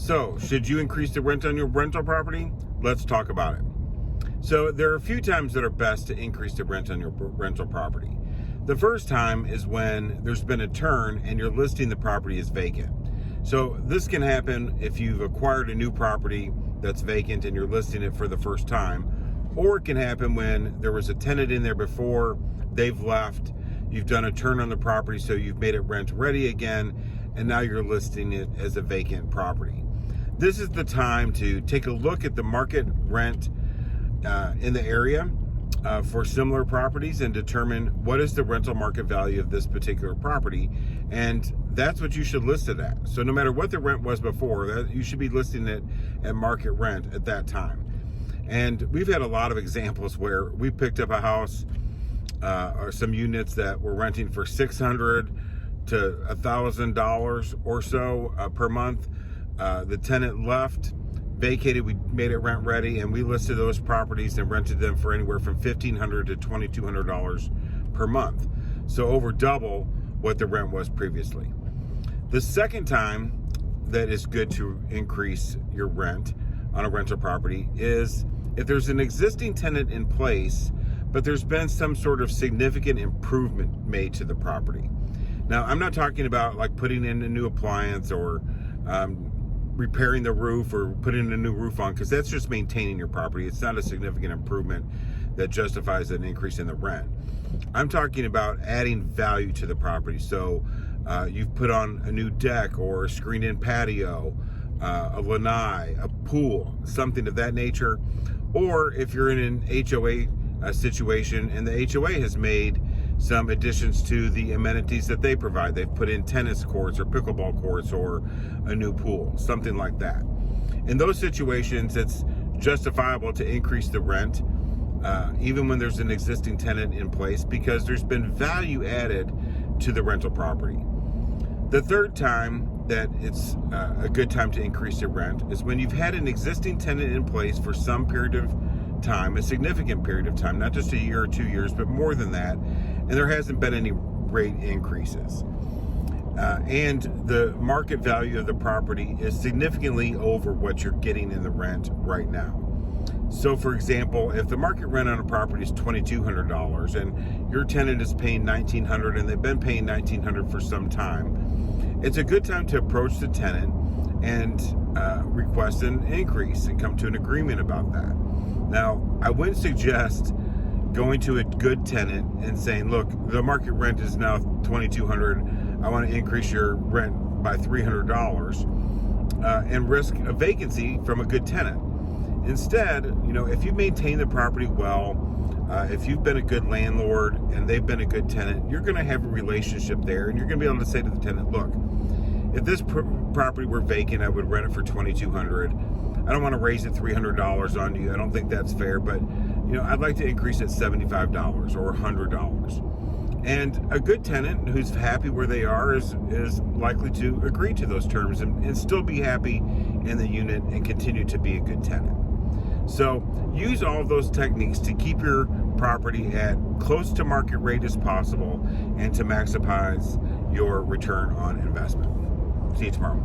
So, should you increase the rent on your rental property? Let's talk about it. So, there are a few times that are best to increase the rent on your rental property. The first time is when there's been a turn and you're listing the property as vacant. So, this can happen if you've acquired a new property that's vacant and you're listing it for the first time, or it can happen when there was a tenant in there before, they've left, you've done a turn on the property, so you've made it rent ready again, and now you're listing it as a vacant property. This is the time to take a look at the market rent in the area for similar properties and determine what is the rental market value of this particular property, and that's what you should list it at. So no matter what the rent was before, you should be listing it at market rent at that time. And we've had a lot of examples where we picked up a house or some units that were renting for $600 to $1,000 or so per month. The tenant left, vacated, we made it rent ready, and we listed those properties and rented them for anywhere from $1,500 to $2,200 per month. So over double what the rent was previously. The second time that is good to increase your rent on a rental property is if there's an existing tenant in place, but there's been some sort of significant improvement made to the property. Now, I'm not talking about like putting in a new appliance or repairing the roof or putting a new roof on, because that's just maintaining your property. It's not a significant improvement that justifies an increase in the rent. I'm talking about adding value to the property. So you've put on a new deck or a screened-in patio, a lanai, a pool, something of that nature. Or if you're in an HOA situation and the HOA has made some additions to the amenities that they provide. They've put in tennis courts or pickleball courts or a new pool, something like that. In those situations, it's justifiable to increase the rent, even when there's an existing tenant in place, because there's been value added to the rental property. The third time that it's a good time to increase your rent is when you've had an existing tenant in place for some period of time, a significant period of time, not just a year or 2 years, but more than that, and there hasn't been any rate increases. And the market value of the property is significantly over what you're getting in the rent right now. So for example, if the market rent on a property is $2,200 and your tenant is paying $1,900 and they've been paying $1,900 for some time, it's a good time to approach the tenant and request an increase and come to an agreement about that. Now, I wouldn't suggest going to a good tenant and saying, look, the market rent is now $2,200. I want to increase your rent by $300 and risk a vacancy from a good tenant. Instead, if you maintain the property well, if you've been a good landlord and they've been a good tenant, you're going to have a relationship there, and you're going to be able to say to the tenant, look, if this property were vacant, I would rent it for $2,200. I don't want to raise it $300 on you. I don't think that's fair, but I'd like to increase it $75 or $100. And a good tenant who's happy where they are is likely to agree to those terms and still be happy in the unit and continue to be a good tenant. So use all of those techniques to keep your property at close to market rate as possible and to maximize your return on investment. See you tomorrow.